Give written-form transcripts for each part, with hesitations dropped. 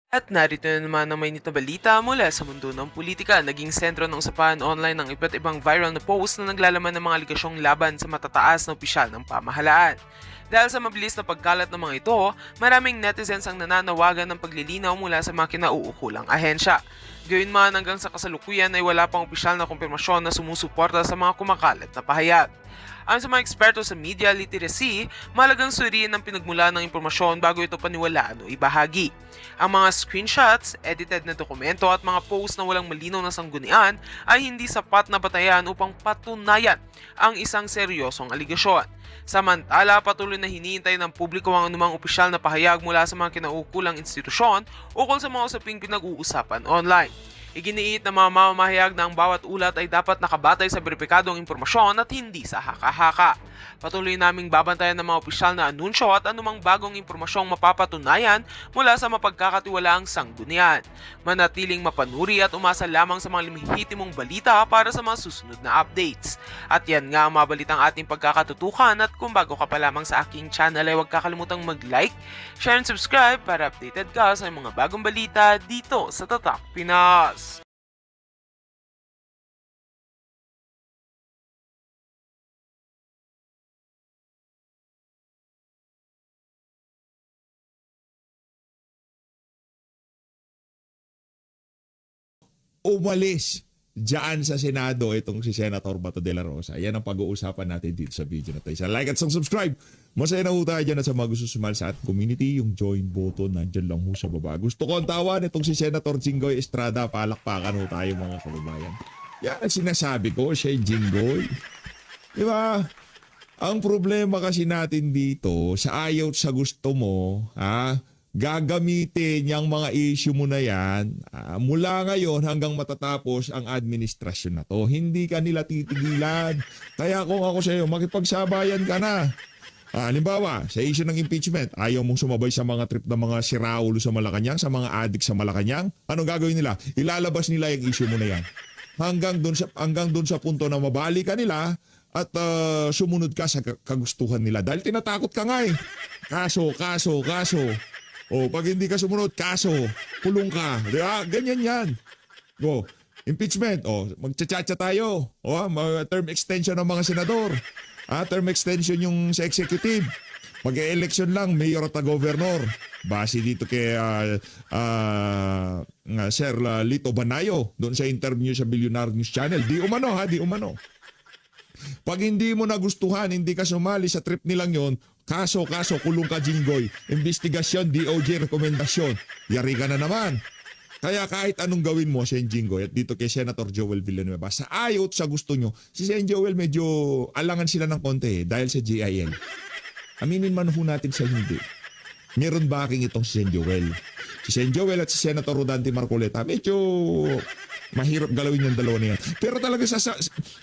At narito na naman ang may na balita mula sa mundo ng politika. Naging sentro ng usapan online ng iba't ibang viral na post na naglalaman ng mga aligasyong laban sa matataas na opisyal ng pamahalaan. Dahil sa mabilis na pagkalat ng mga ito, maraming netizens ang nananawagan ng paglilinaw mula sa mga kinauukulang ahensya. Gayunman hanggang sa kasalukuyan ay wala pang opisyal na kumpirmasyon na sumusuporta sa mga kumakalat na pahayag. Ayon sa mga eksperto sa media literacy, mahalagang suriin ang pinagmulan ng impormasyon bago ito paniwalaan o ibahagi. Ang mga screenshots, edited na dokumento at mga post na walang malinaw na sanggunian ay hindi sapat na batayan upang patunayan ang isang seryosong aligasyon. Samantala, patuloy na hinihintay ng publiko ang anumang opisyal na pahayag mula sa mga kinaukulang institusyon ukol sa mga usaping pinag-uusapan online. Iginiit na mga mamamahayag na ang bawat ulat ay dapat nakabatay sa beripikadong impormasyon at hindi sa haka-haka. Patuloy naming babantayan ng mga opisyal na anunsyo at anumang bagong impormasyong mapapatunayan mula sa mapagkakatiwalaang sanggunian. Manatiling mapanuri at umasa lamang sa mga lehitimong balita para sa mga susunod na updates. At yan nga ang mga balitang ating pagkakatutukan, at kung bago ka pa lamang sa aking channel ay huwag kakalimutang mag-like, share and subscribe para updated ka sa mga bagong balita dito sa Tatak Pinas. Umalis diyan sa Senado itong si Senator Bato de la Rosa. Yan ang pag-uusapan natin dito sa video na ito. Isa like at subscribe. Masaya na ho tayo dyan at sa mga gusto sumali sa ating community, yung join button nandyan lang ho sa baba. Gusto ko ang tawan itong si Senator Jinggoy Estrada. Palakpakan ho tayo mga kababayan. Yan ang sinasabi ko, siya yung Jinggoy. Di ba? Ang problema kasi natin dito, sa ayaw sa gusto mo, gagamitin yung mga issue mo na yan mula ngayon hanggang matatapos ang administrasyon na to. Hindi ka nila titigilan. Kaya kung ako sa iyo, makipagsabayan ka na. Halimbawa, sa issue ng impeachment, ayaw mong sumabay sa mga trip ng mga siraulo sa Malacanang, sa mga adik sa Malacanang. Anong gagawin nila? Ilalabas nila yung issue mo na yan. Hanggang doon sa punto na mabali ka nila at sumunod ka sa kagustuhan nila. Dahil tinatakot ka nga eh. Kaso. O, pag hindi ka sumunod, kaso, kulong ka. Diba? Ganyan yan. O, impeachment. O, magtsatsa tayo. O, term extension ng mga senador. Term extension yung sa executive. Mag-e-election lang, mayor at governor. Base dito kay Sir Lito Banayo, doon sa interview sa Billionaire News Channel. Di umano. Pag hindi mo nagustuhan, hindi ka sumali sa trip nilang yon, kaso, kulong ka Jinggoy. Investigasyon, DOJ, rekomendasyon. Yari ka na naman. Kaya kahit anong gawin mo, Sen Jinggoy, at dito kay Senator Joel Villanueva, sa ayaw sa gusto nyo, si Sen Joel medyo alangan sila ng konti dahil sa GIL. Aminin man ho natin sa hindi. Meron backing itong si Sen Joel. Si Sen Joel at si Senator Rodante Marcoleta, medyo mahirap galawin yung dalawa na yan. Pero talaga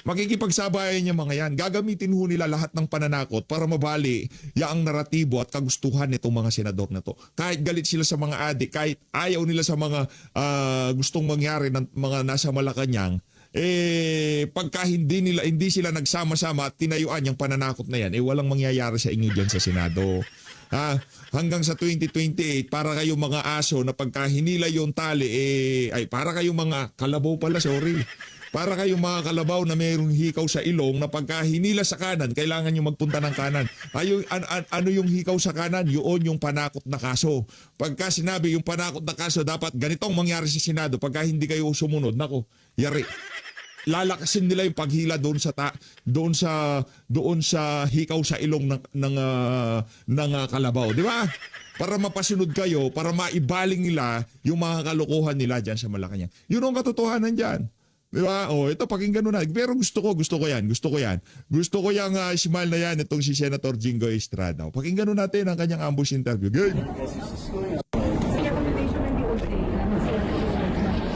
makikipagsabayan yung mga yan. Gagamitin ho nila lahat ng pananakot para mabali yung naratibo at kagustuhan nitong mga senador na to. Kahit galit sila sa mga adik, kahit ayaw nila sa mga gustong mangyari ng mga nasa Malacanang, pagka hindi sila nagsama-sama at tinayuan yung pananakot na yan, walang mangyayari sa inyo dyan sa Senado. Hanggang sa 2028, para kayong mga aso na pagka hinila yung tali, para kayong mga kalabaw pala, sorry. Para kayong mga kalabaw na mayroong hikaw sa ilong na pagka hinila sa kanan, kailangan nyo magpunta ng kanan. Ano yung hikaw sa kanan? Yun yung panakot na kaso. Pagka sinabi yung panakot na kaso, dapat ganitong mangyari sa Senado. Pagka hindi kayo sumunod, nako, yari. Lalakasin nila yung paghila doon sa hikaw sa ilong ng kalabaw, di ba? Para mapasunod kayo, para maibaling nila yung mga kalokohan nila diyan sa Malacanang. Yun ang katotohanan diyan. Di ba? Ito pakinggan mo na. Pero gusto ko yan. Gusto ko yung smile na yan itong si Senator Jinggoy Estrada. Pakinggan natin ang kanyang ambush interview. Good. Recommendation ng DOJ na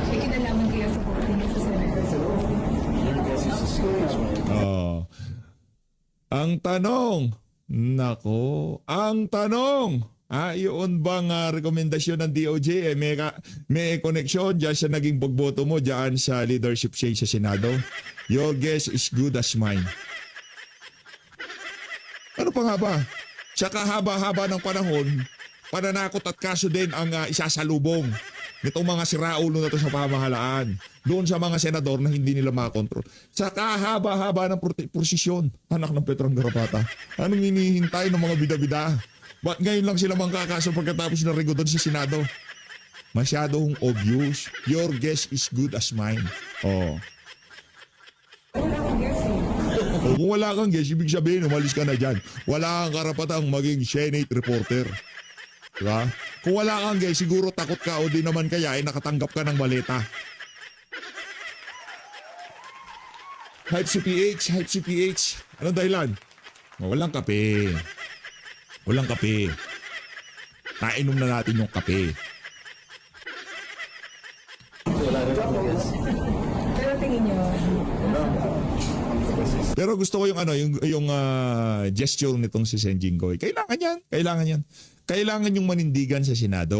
may kinalaman kaya sa korte niya sa Senado. Ang tanong, yun bang rekomendasyon ng DOJ, may koneksyon dyan sa naging bogboto mo dyan sa leadership change sa Senado? Your guess is good as mine. Ano pa nga ba? Tsaka haba-haba ng panahon, pananakot at kaso din ang isasalubong nitong mga siraulo na to sa pamahalaan doon sa mga senador na hindi nila makontrol. Sa kahaba-haba ng prosesyon, anak ng Petrong Garapata. Anong hinihintay ng mga bida-bida? Ba't ngayon lang sila mangkakaso pagkatapos na rigo doon sa Senado? Masyadong obvious. Your guess is good as mine. Oh. Wala akong guess eh. O kung wala kang guess, ibig sabihin, umalis ka na dyan. Wala kang karapatang maging Senate reporter. Diba? Kung wala kang guess, siguro takot ka o di naman kaya ay nakatanggap ka ng maleta. Hype si PH. Anong dahilan? Walang kape. Walang kape. Nainom na natin yung kape. Pero tingin nyo, Pero gusto ko yung gesture nitong si Sen Jinggoy. Kailangan yan. Kailangan yung manindigan sa Senado.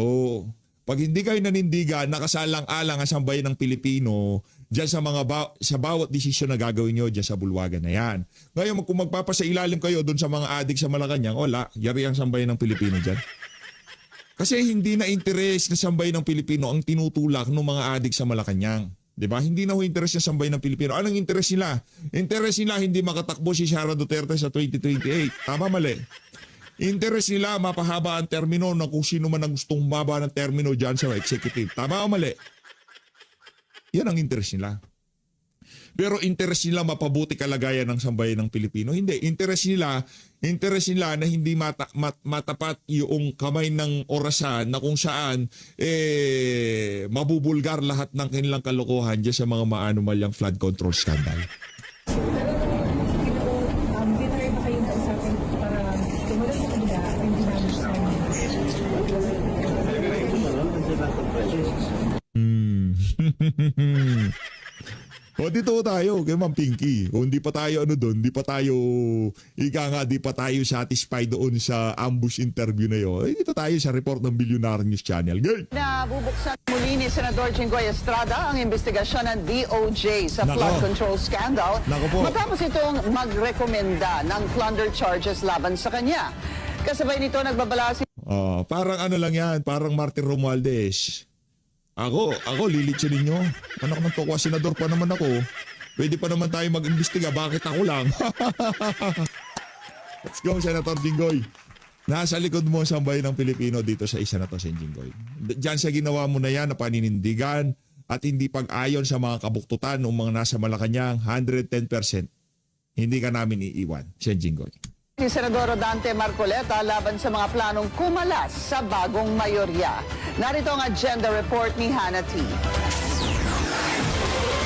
Pag hindi kayo nanindigan, nakasalang-alang ang sambayan ng Pilipino diyan sa bawat desisyon na gagawin nyo diyan sa bulwagan na yan. Ngayon, kung magpapasailalim kayo doon sa mga adik sa Malacanang, wala, yari ang sambayan ng Pilipino diyan. Kasi hindi na interes na sambayan ng Pilipino ang tinutulak ng mga adik sa Malacanang. Diba? Hindi na ho interes ng sambayan ng Pilipino. Anong interes nila? Interes nila hindi makatakbo si Sara Duterte sa 2028. Tama, mali. Interes nila mapahaba ang termino na kung sino man ang gustong mababa ng termino dyan sa executive. Tama o mali? Yan ang interes nila. Pero interes nila mapabuti kalagayan ng sambayan ng Pilipino. Hindi. Interes nila na hindi matapat yung kamay ng orasan na kung saan mabubulgar lahat ng kanilang kalokohan dyan sa mga maanumalyang flood control scandal. tinry ba kayong kausapin para tumalon sa kanila o hindi namin siya? O dito tayo kay Ma'am Pinky. O hindi pa tayo di pa tayo satisfied doon sa ambush interview na yun. Dito tayo sa report ng Billionaire News Channel. Gay! Nabubuksan muli ni Senador Jinggoy Estrada ang investigasyon ng DOJ sa Nako. flood control scandal Nako po. matapos itong magrekomenda ng plunder charges laban sa kanya. Kasabay nito nagbabala si Parang lang yan, parang Martin Romualdez. Ako lilitsin ninyo. Anak ng tokwa, senador pa naman ako. Pwede pa naman tayo mag-imbestiga, bakit ako lang? Let's go, Senator Jinggoy. Nasa likod mo ang sambayan ng Pilipino dito sa isa na to, Sen Jinggoy. Diyan sa ginawa mo na yan na paninindigan at hindi pag-ayon sa mga kabuktutan ng mga nasa Malacanang, 110%. Hindi ka namin iiwan, Sen Jinggoy. si Senador Rodante Marcoleta laban sa mga planong kumalas sa bagong mayorya. Narito ang agenda report ni Hannah T.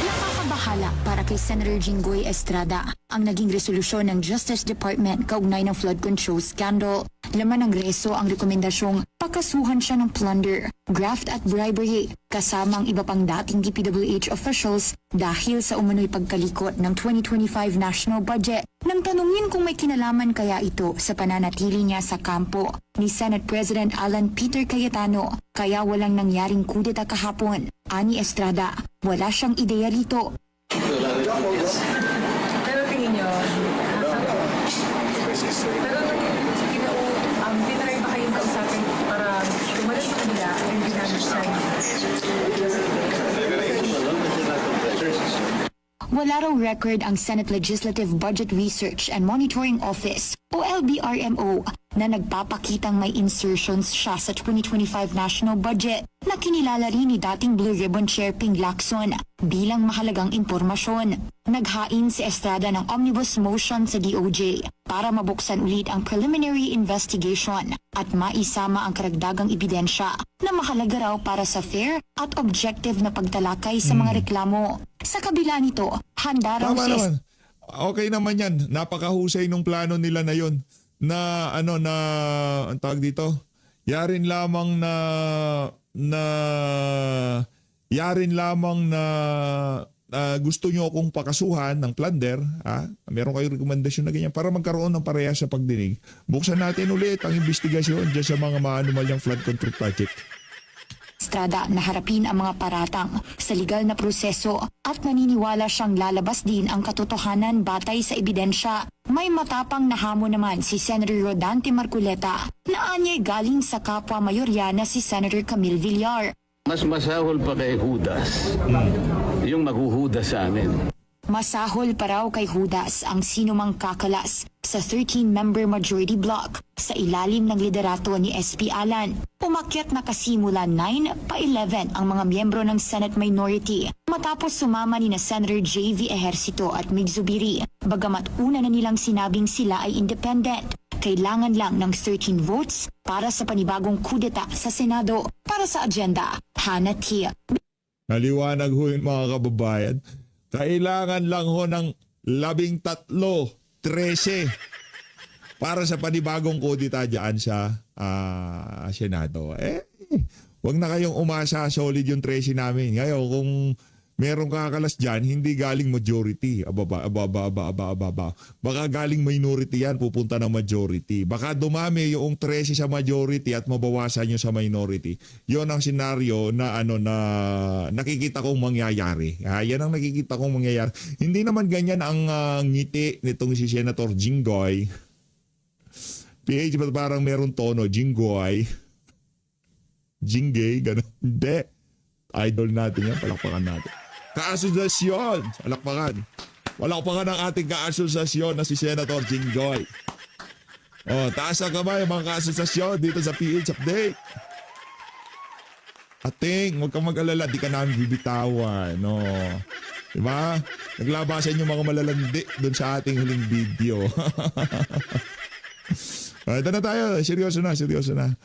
Nakakabahala para kay Senator Jinggoy Estrada ang naging resolusyon ng Justice Department kaugnay ng flood control scandal. Laman ng reso ang rekomendasyong pakasuhan siya ng plunder, graft at bribery kasama ang iba pang dating DPWH officials dahil sa umano'y pagkalikot ng 2025 national budget. Nang tanungin kung may kinalaman kaya ito sa pananatili niya sa kampo ni Senate President Alan Peter Cayetano kaya walang nangyaring kudeta kahapon. Ani Estrada, wala siyang ideya rito. Pero tingin nyo, tinry ba kayong kausapin para tumalon sa kanila o hindi namin siya? Wala raw record ang Senate Legislative Budget Research and Monitoring Office o LBRMO na nagpapakitang may insertions siya sa 2025 national budget na kinilala rin ni dating Blue Ribbon Chair Ping Lacson bilang mahalagang impormasyon. Naghain si Estrada ng omnibus motion sa DOJ para mabuksan ulit ang preliminary investigation at maisama ang karagdagang ebidensya na mahalaga raw para sa fair at objective na pagtalakay sa mga reklamo. Sa kabila nito, handa raw Tama si naman. Okay naman yan. Napakahusay nung plano nila na yon na ang tawag dito, yarin lamang na gusto nyo akong pakasuhan ng plunder, meron kayong rekomendasyon na ganyan para magkaroon ng parehas sa pagdinig. Buksan natin ulit ang investigasyon dyan sa mga maanumalyang flood control project. Estrada na harapin ang mga paratang sa legal na proseso at naniniwala siyang lalabas din ang katotohanan batay sa ebidensya. May matapang na hamon naman si Senator Rodante Marcoleta na anyay galing sa kapwa mayorya na si Senator Camille Villar. Mas masahol pa kay Judas, yung maghuhudas sa amin. Masahol pa raw kay Judas ang sinumang kakalas sa 13-member majority block sa ilalim ng liderato ni SP Alan. Umakyat na kasimula 9 pa 11 ang mga miyembro ng Senate minority matapos sumama ni na Senator J.V. Ejercito at Mig Zubiri. Bagamat una na nilang sinabing sila ay independent, kailangan lang ng 13 votes para sa panibagong kudeta sa Senado. Para sa agenda, Hannah Tia. Naliwanag ho yun mga kababayan. Kailangan lang ho ng 13, 13 para sa panibagong kudeta dyan sa Senado. Wag na kayong umasa, solid yung 13 namin. Ngayon, kung merong kakalas dyan, hindi galing majority. Baka galing minority yan, pupunta ng majority. Baka dumami yung 13 sa majority at mabawasan yung sa minority. Yon ang senaryo na na nakikita kong mangyayari. Yan ang nakikita kong mangyayari. Hindi naman ganyan ang ngiti nitong si Senator Jinggoy. PH ba parang meron tono, Jinggoy. Jinggay, gano'n. Hindi. Idol natin yan, palakpakan natin. Kaasosasyon, palakpakan. Palakpakan ang ating kaasosasyon na si Senator Jinggoy. Taas ang kamay mga kaasosasyon dito sa PH Update. Ating, huwag kang mag-alala, di ka namin bibitawan. No. Diba? Naglabasan yung mga malalandi doon sa ating huling video. Ito na tayo, seryoso na.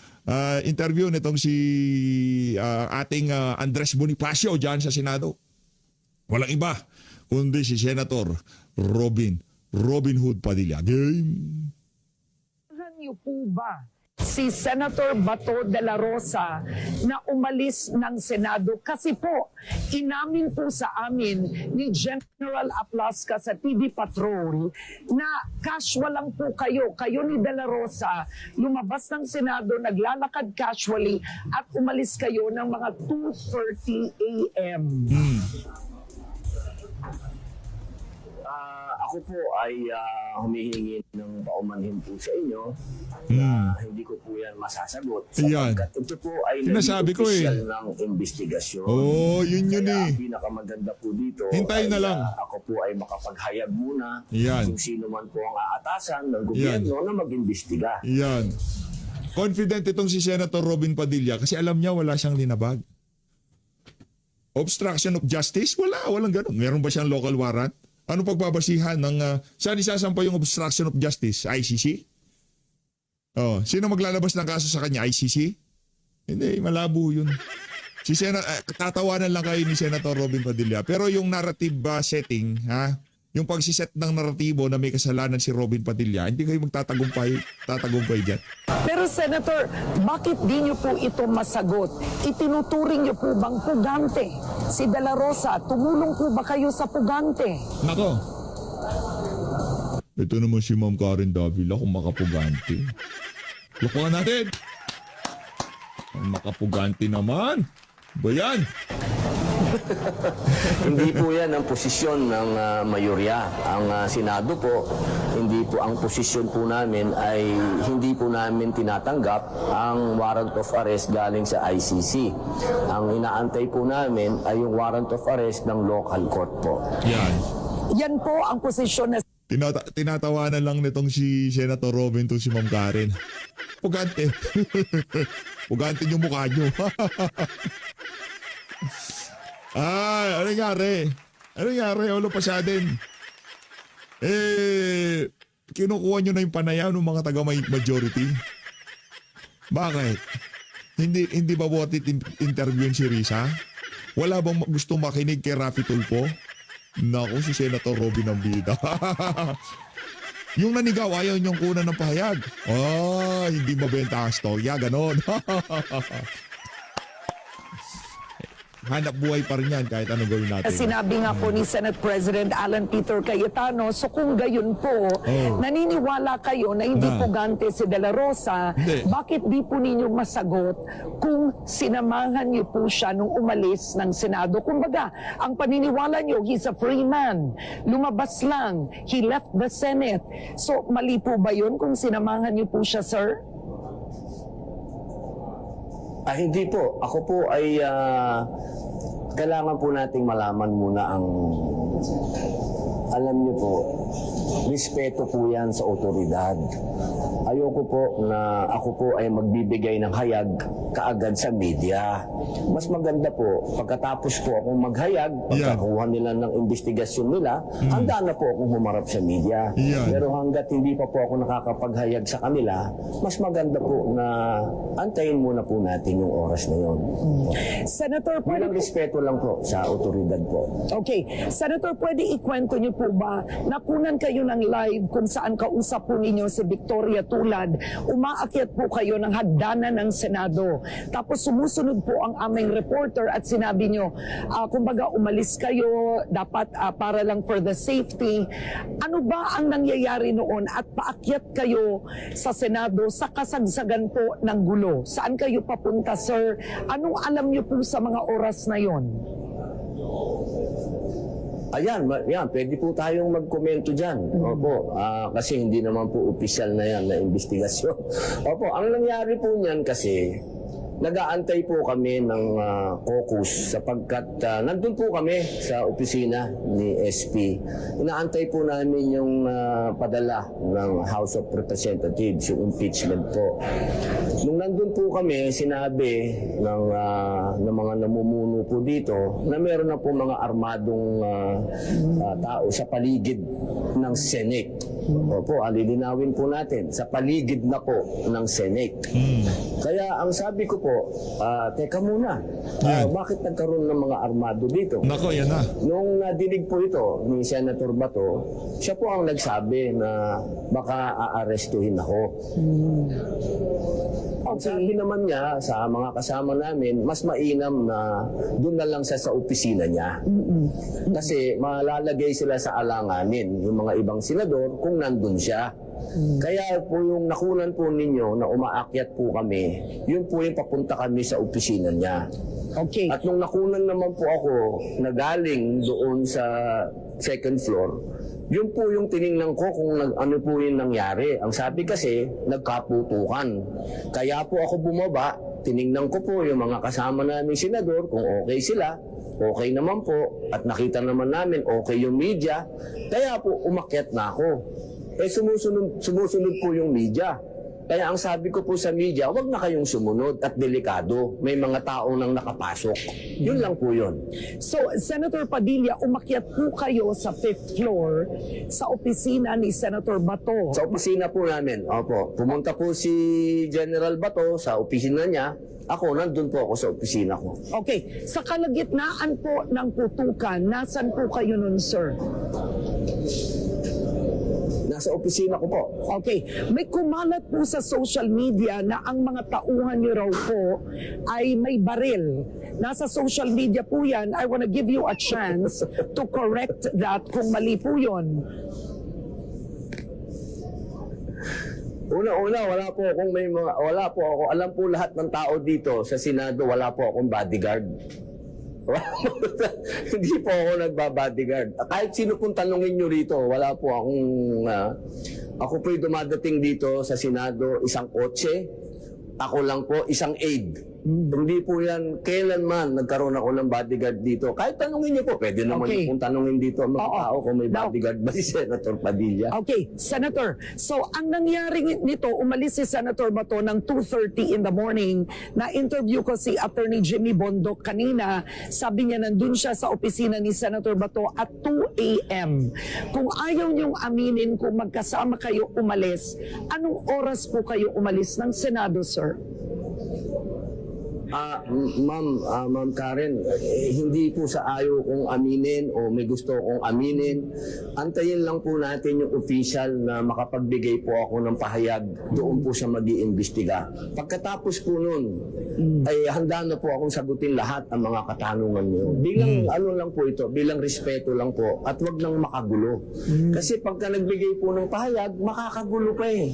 Interview nitong si ating Andres Bonifacio dyan sa Senado. Walang iba kundi si Senator Robin Hood Padilla. Game! Niyo po ba si Senator Bato de la Rosa na umalis ng Senado? Kasi po, inamin po sa amin ni General Aplasca sa TV Patrol na casual lang po kayo ni de la Rosa, lumabas ng Senado, naglalakad casually at umalis kayo ng mga 2:30 a.m. Ako po ay humihingi ng paumanhin po sa inyo na hindi ko po yan masasagot. Yan. Sapagkat ito po ay Sinasabi ko official ng investigasyon. Yun Kaya eh. pinakamaganda po dito Hintayin ay, na lang. Ako po ay makapaghayag muna Yan. kung sino man po ang aatasan ng gobyerno na mag-imbestiga. Yan. Confident itong si Senator Robin Padilla kasi alam niya wala siyang linabag. Obstruction of justice? Walang ganun. Meron ba siyang local warrant? Ano pagbabasihan ng saan isasampa yung obstruction of justice? ICC? Sino maglalabas ng kaso sa kanya? ICC? Hindi, malabo yun. Tatawanan lang kayo ni Senator Robin Padilla. Pero yung narrative setting, yung pagsiset ng naratibo na may kasalanan si Robin Padilla, hindi kayo magtatagumpay dyan. Pero Senator, bakit di niyo po ito masagot? Itinuturing niyo po bang pugante? Si De La Rosa, tumulong po ba kayo sa pugante? Nako. Ito naman si Ma'am Karen Davila kung makapugante. Lakuhan natin. Ang makapugante naman. Ba yan? Hindi po yan ang posisyon ng mayorya. Ang Senado po, hindi po ang posisyon po namin ay hindi po namin tinatanggap ang warrant of arrest galing sa ICC. Ang inaantay po namin ay yung warrant of arrest ng local court po. Yan. Yan po ang posisyon na Tinatawanan lang nitong si Senator Robin to si Ma'am Karen. Pugante. Pugante yung mukha nyo. Ano nangyari? Ulo pa siya din. Kinukuha nyo na yung panaya ng mga taga-majority. Bakit? Hindi ba worth it interviewin si Risa? Wala bang gusto makinig kay Rafi Tulfo? Naku, si Senator Robin ang bida. Yung nanigaw, ayaw niyong kunan ng pahayag. Hindi mabenta ang storya, ganon. hanap buhay pa rin yan kahit ano gawin natin. Sinabi nga po ni Senate President Alan Peter Cayetano, so kung gayon po, naniniwala kayo na hindi pugante si De La Rosa, Hindi. bakit di po ninyo masagot kung sinamahan niyo po siya nung umalis ng Senado? Kumbaga, ang paniniwala niyo, he's a free man. Lumabas lang. He left the Senate. So, mali po ba yun kung sinamahan niyo po siya, sir? Hindi po. Ako po ay kailangan po nating malaman muna ang, alam niyo po, respeto po yan sa otoridad. Ayoko po na ako po ay magbibigay ng hayag kaagad sa media. Mas maganda po, pagkatapos po akong maghayag, pagkakuha nila ng investigasyon nila, handa na po akong humarap sa media. Pero hanggat hindi pa po ako nakakapaghayag sa kanila, mas maganda po na antayin muna po natin yung oras na yun. Senator, pwede Bilang respeto lang po sa otoridad po. Okay. Senator, pwede ikwento niyo po ba, nakunan kayo ng live kung saan kausap po ninyo si Victoria Tulad, umaakyat po kayo ng hagdanan ng Senado. Tapos sumusunod po ang aming reporter at sinabi niyo, kumbaga umalis kayo, dapat para lang for the safety. Ano ba ang nangyayari noon at paakyat kayo sa Senado sa kasagsagan po ng gulo? Saan kayo papunta, sir? Anong alam niyo po sa mga oras na yon? Ayan, pwede po tayong magkomento dyan. Opo, kasi hindi naman po opisyal na yan na investigasyon. Opo, ang nangyari po niyan kasi, nag-aantay po kami ng caucus sapagkat nandun po kami sa opisina ni SP. Inaantay po namin yung padala ng House of Representatives, yung impeachment po. Nung nandun po kami, sinabi ng mga namumuno po dito na meron na po mga armadong tao sa paligid ng Senate. Opo, alilinawin po natin, sa paligid na po ng Senate. Kaya ang sabi ko po, teka muna, bakit nagkaroon ng mga armado dito? Nako, yan na. Nung nadinig po ito ni Senator Bato, siya po ang nagsabi na baka aarestuhin ako. Ang sabi naman niya sa mga kasama namin, mas mainam na doon na lang siya sa opisina niya. Kasi malalagay sila sa alanganin, yung mga ibang senador, kung nandun siya. Kaya po yung nakunan po ninyo na umaakyat po kami, yun po yung papunta kami sa opisina niya. Okay. At nung nakunan naman po ako na galing doon sa second floor, yun po yung tiningnan ko kung ano po yung nangyari. Ang sabi kasi, nagkaputukan. Kaya po ako bumaba, tiningnan ko po yung mga kasama namin senador, kung okay sila, okay naman po, at nakita naman namin okay yung media, kaya po umakyat na ako. Sumusunod po yung media. Kaya ang sabi ko po sa media, wag na kayong sumunod at delikado. May mga tao nang nakapasok. Yun lang po yun. So, Senator Padilla, umakyat po kayo sa 5th floor sa opisina ni Senator Bato. Sa opisina po namin, opo. Pumunta po si General Bato sa opisina niya. Ako, nandun po ako sa opisina ko. Okay. Sa kalagitnaan po ng putukan, nasan po kayo nun, sir? Nasa opisina ko po. Okay. May kumalat po sa social media na ang mga tauhan niyo raw po ay may baril. Nasa social media po yan. I wanna give you a chance to correct that kung mali po yun. Una-una, wala po ako. Alam po lahat ng tao dito sa Senado, wala po akong bodyguard. Hindi po ako nagbabodyguard. Kahit sino pong tanungin nyo rito, wala po akong... ako po'y dumadating dito sa Senado, isang kotse. Ako lang po, isang aide. Hindi po yan, kailanman nagkaroon ako ng bodyguard dito. Kahit tanungin niyo po, pwede naman Okay. kung tanungin dito ang mga tao kung may Now- bodyguard ba si Senator Padilla. Okay, Senator. So, ang nangyari nito, umalis si Senator Bato ng 2:30 in the morning. Na-interview ko si Attorney Jimmy Bondoc kanina. Sabi niya nandun siya sa opisina ni Senator Bato at 2 a.m. Kung ayaw niyong aminin kung magkasama kayo umalis, anong oras po kayo umalis ng Senado, sir? Ma'am Karen, hindi po sa ayaw kong aminin o may gusto kong aminin. Antayin lang po natin yung official na makapagbigay po ako ng pahayag. Doon po siya mag-iimbestiga. Pagkatapos po nun, ay handa na po akong sagutin lahat ang mga katanungan niyo. Bilang ano lang po ito, bilang respeto lang po at wag nang makagulo. Kasi pagka nagbigay po ng pahayag, makakagulo pa eh.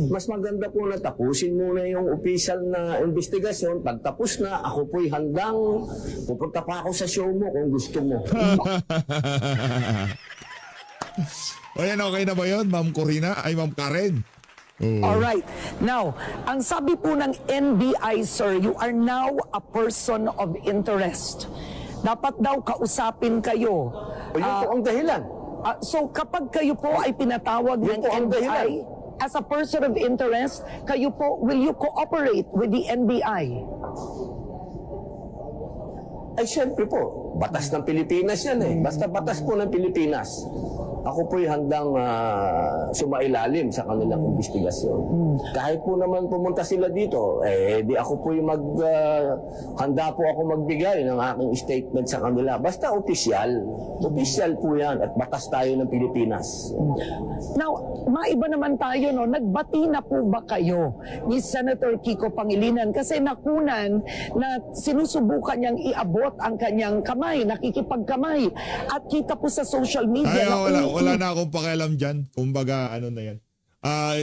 Mas maganda po na tapusin muna yung official na investigasyon. Pagtapos na, ako po'y handang pupunta pa ako sa show mo kung gusto mo. O yan, okay na ba yun, Ma'am Corina? Ay, Ma'am Karen? Oh. Alright. Now, ang sabi po ng NBI, sir, you are now a person of interest. Dapat daw kausapin kayo. O yun po ang dahilan. So kapag kayo po ay pinatawag Yun ng po ang dahilan. NBI, as a person of interest, kayo po, will you cooperate with the NBI? Ay, syempre po. Batas ng Pilipinas yan eh. Basta batas po ng Pilipinas. Ako po'y handang sumailalim sa kanilang investigasyon. Kahit po naman pumunta sila dito, di ako po'y handa po ako magbigay ng aking statement sa kanila. Basta opisyal. Opisyal po yan at batas tayo ng Pilipinas. Now, maiba naman tayo, no? Nagbati na po ba kayo ni Senator Kiko Pangilinan? Kasi nakunan na sinusubukan niyang iabot ang kanyang kamay, nakikipagkamay. At kita po sa social media na Wala na akong pakialam dyan. Kumbaga, ano na yan.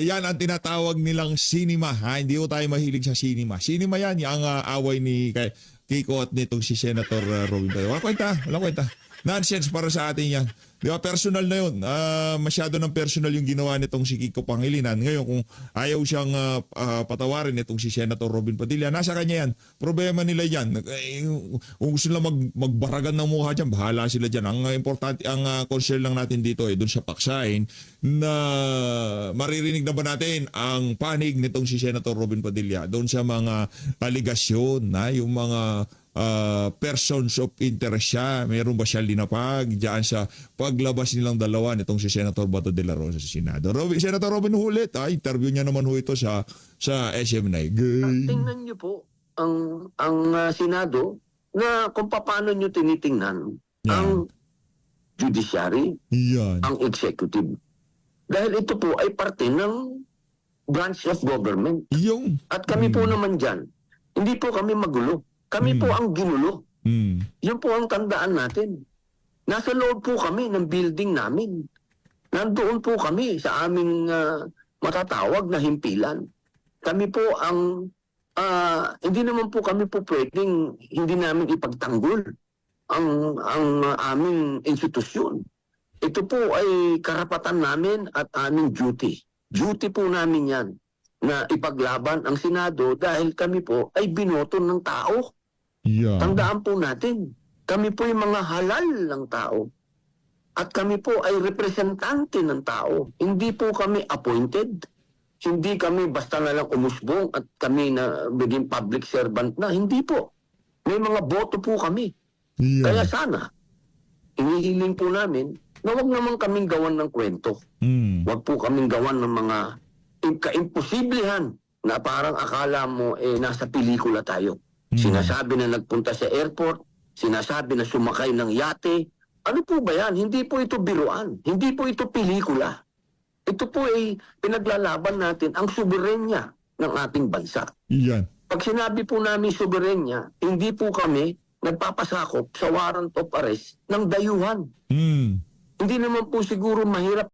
Yan ang tinatawag nilang cinema. Ha? Hindi ko tayo mahilig sa cinema. Cinema yan, yung away ni Kiko at nitong si Senator Robin. Walang kwenta. Nonsense para sa atin yan. Di ba, personal na yun. Masyado ng personal yung ginawa nitong si Kiko Pangilinan. Ngayon, kung ayaw siyang patawarin nitong si Senator Robin Padilla, nasa kanya yan. Problema nila yan. Kung gusto nila magbaragan ng mukha dyan, bahala sila dyan. Ang importante, ang concern lang natin dito doon sa paksain na maririnig na ba natin ang panig nitong si Senator Robin Padilla doon sa mga aligasyon na yung mga persons of interest siya. Meron ba siya linapag diyan sa paglabas nilang dalawa nitong si Senator Bato de la Rosa sa Senado. Senator Robin Hulit, interview niya naman ho ito sa SM Naigay. Tingnan niyo po ang Senado na kung paano niyo tinitingnan ang judiciary, ang executive. Dahil ito po ay parte ng branch of government. At kami po naman dyan, hindi po kami magulo. Kami po ang ginulo. Yun po ang tandaan natin. Nasa loob po kami ng building namin. Nandoon po kami sa aming matatawag na himpilan. Kami po ang, hindi naman po kami po pwedeng hindi namin ipagtanggol ang aming institusyon. Ito po ay karapatan namin at aming duty. Duty po namin yan na ipaglaban ang Senado dahil kami po ay binoto ng tao. Tandaan po natin, kami po ay mga halal ng tao. At kami po ay representante ng tao. Hindi po kami appointed. Hindi kami basta na lang umusbong at kami na maging public servant na. Hindi po. May mga boto po kami. Kaya sana, inihiling po namin na huwag naman kaming gawan ng kwento. Huwag po kaming gawan ng mga kaimposiblihan na parang akala mo nasa pelikula tayo. Sinasabi na nagpunta sa airport, sinasabi na sumakay ng yate. Ano po ba yan? Hindi po ito biruan. Hindi po ito pelikula. Ito po ay pinaglalaban natin ang soberenya ng ating bansa. Pag sinabi po namin soberenya, hindi po kami nagpapasakop sa warrant of arrest ng dayuhan. Hindi naman po siguro mahirap